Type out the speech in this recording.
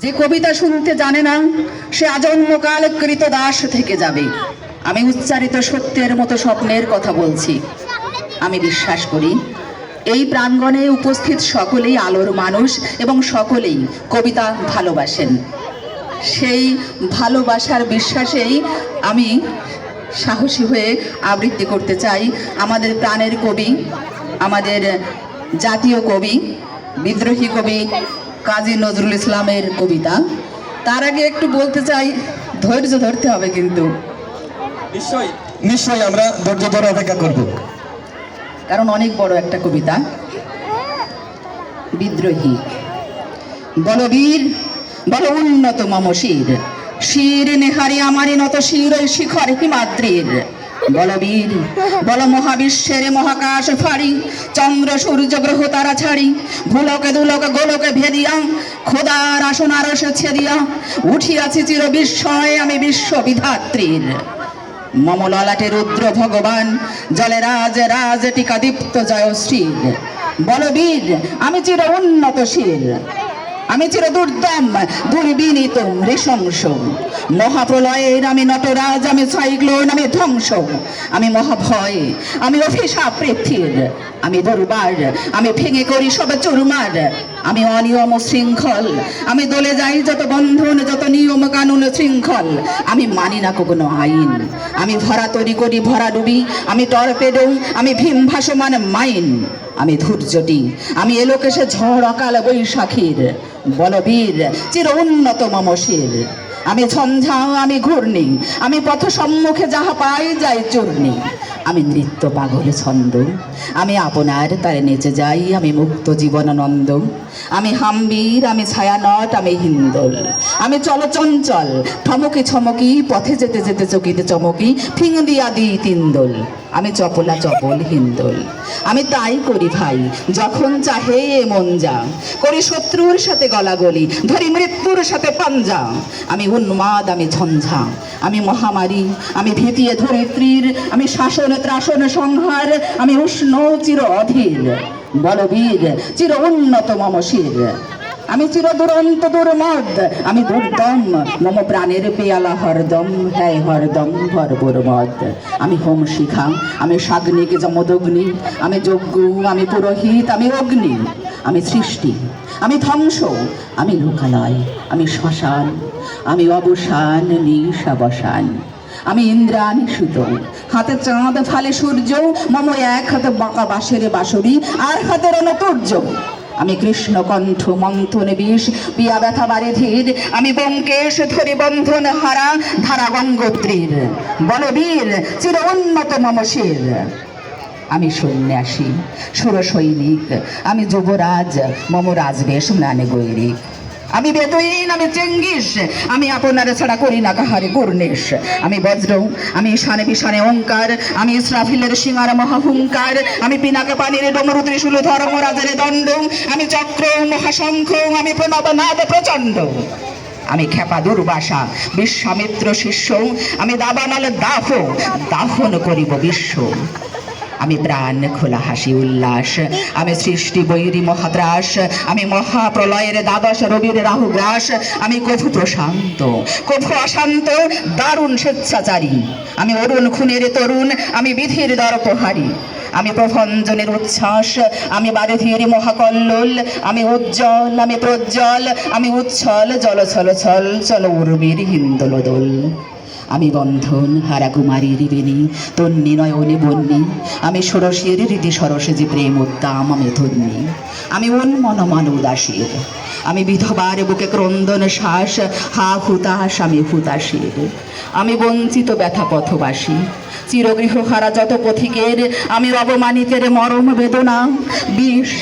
যে কবিতা শুনতে জানে না সে আজন্মকাল কৃতদাস থেকে যাবে। আমি উচ্চারিত সত্যের মতো স্বপ্নের কথা বলছি। আমি বিশ্বাস করি এই প্রাঙ্গণে উপস্থিত সকলেই আলোর মানুষ এবং সকলেই কবিতা ভালোবাসেন। সেই ভালোবাসার বিশ্বাসেই আমি সাহসী হয়ে আবৃত্তি করতে চাই আমাদের প্রাণের কবি, আমাদের জাতীয় কবি, বিদ্রোহী কবি কাজী নজরুল ইসলামের কবিতা। তার আগে একটু বলতে চাই, ধৈর্য ধরতে হবে কিন্তু। নিশ্চয়ই নিশ্চয়ই আমরা ধৈর্য ধরে অপেক্ষা করব, কারণ অনেক বড় একটা কবিতা। বিদ্রোহী। বল বীর, বল উন্নত মম শির, শির নেহারি আমারি নত শির ওই শিখর হিমাদ্রির। বল বীর, বল মহাবিশ্বের মহাকাশ ফাড়ি, চন্দ্র সূর্য গ্রহ তারা ছাড়ি, ভুলকে দুলকে গোলকে ভেদিয়া, খোদার আসন আরশে ছেদিয়া, উঠিয়াছি চির বিস্ময় আমি বিশ্ববিধাত্রীর। মম ললাটে রুদ্র ভগবান, জলে রাজ রাজ টিকা দীপ্ত জয়শ্রীর। বলবীর, আমি চির উন্নতশীল, আমি চির দুর্দম দুর্বিনীত নৃশংস। মহাপ্রলয়ের আমি নটরাজ, আমি সাইক্লোন, আমি ধ্বংস, আমি মহাভয়, আমি অভিশাপ পৃথিবীর, আমি দুর্বার, আমি ভেঙে করি সব চুরমার, আমি অনিয়ম শৃঙ্খল, আমি দলে যাই যত বন্ধন যত নিয়ম কানুন শৃঙ্খল, আমি মানি না কোনো আইন, আমি ভরা তৈরি করি ভরা ডুবি, আমি টর্পেডো, আমি ভীম ভাসমান মাইন, আমি ধৈর্যটি, আমি এলোকেশে ঝড় অকাল বৈশাখীর। বলবীর, চির উন্নত মম শির, আমি ঝঞ্ঝা, আমি ঘূর্ণি, আমি পথ সম্মুখে যাহা পাই যাই চূর্ণি, আমি নৃত্য পাগল ছন্দ, আমি আপনার তারে নেচে যাই, আমি মুক্ত জীবনানন্দ, আমি হাম্বীর, আমি ছায়ানট, আমি হিন্দোল, আমি চলচঞ্চল ঠমকি ছমকি, পথে যেতে যেতে চকিতে চমকি, ফিং দিয়া দিই তিনদোল, আমি চপলা চপল হিন্দোল। আমি তাই করি ভাই যখন চাহে এ মন যা, করি শত্রুর সাথে গলাগলি, ধরি মৃত্যুর সাথে পাঞ্জা, আমি উন্মাদ, আমি ঝঞ্ঝা, আমি মহামারী, আমি ভীতিয়ে ধরিত্রীর, আমি শাসন ত্রাসন সংহার, আমি উষ্ণ চির অধীর। বলবীর, চির উন্নত মম শির, আমি চির দুরন্ত দুর্মদ, আমি দুর্দম, মম প্রাণের পেয়ালা হরদম, হ্যাঁ হরদম ভরপুর মদ। আমি হোম শিখা, আমি সাগ্নিক যমদগ্নি, আমি যজ্ঞ, আমি পুরোহিত, আমি অগ্নি, আমি সৃষ্টি, আমি ধ্বংস, আমি লোকালয়, আমি শ্মশান, আমি অবসান নিশাবসান, আমি ইন্দ্রাণী সুত, হাতে চাঁদ ফালে সূর্য, মম এক হাতে বাঁকা বাঁশের বাঁশরি, আর হাতে রণতুর্য, আমি কৃষ্ণ কণ্ঠ মন্থন বিষ, পিয়া ব্যথা বারে ধীর, আমি ব্যোমকেশ ধরি বন্ধন হারা ধারা গঙ্গোত্রীর। বলবীর, চির উন্নত মম শির, আমি সন্ন্যাসী সুর সৈনিক, আমি যুবরাজ, মম রাজবেশ ম্লানে গৈরিক, আমি বেদুইন, আমি চেঙ্গিস, আমি আপনার ছাড়া করি না কাহারে গুর্ণেশ, আমি বজ্র, আমি ঈশানে বিশানে ওঙ্কার, আমি ইসরাফিলের সিঙ্গার মহাহুঙ্কার, আমি পিনাকে পানির ডমরু ত্রিশূল ধর্মরাজের দণ্ড, আমি চক্র মহাশঙ্খ, আমি প্রণবনাদ প্রচণ্ড, আমি খেপা দুর্বাসা বিশ্বামিত্র শিষ্য, আমি দাবানল দাহ দাহন করিব বিশ্ব, আমি প্রাণ খোলা হাসি উল্লাস, আমি সৃষ্টি বৈরী মহাত্রাস, আমি মহাপ্রলয়ের দ্বাদশ রবির রাহুগ্রাস, আমি কভু প্রশান্ত কভু অশান্ত দারুণ স্বেচ্ছাচারী, আমি অরুণ খুনের তরুণ, আমি বিধির দর্পহারী, আমি প্রভঞ্জনের উচ্ছ্বাস, আমি বারিধির মহাকল্লোল, আমি উজ্জ্বল, আমি প্রজ্জ্বল, আমি উচ্ছল জল ছল ছল চল উর্বীর হিন্দোলদোল, আমি বন্ধন হারা কুমারীর বেণী তন্নি নয়নে বন্যী, আমি ষোড়শীর রীতি সরসে যে প্রেম উদ্দাম আমি ধন্যী, আমি উন্মনমান উদাসীর, আমি বিধবার বুকে ক্রন্দন শ্বাস, হা হুতাশ আমি হুতাশীর, আমি বঞ্চিত ব্যথা পথবাসী, চিরগৃহ হারা যত পথিকের, আমি অবমানিতের মরম বেদনা বিষ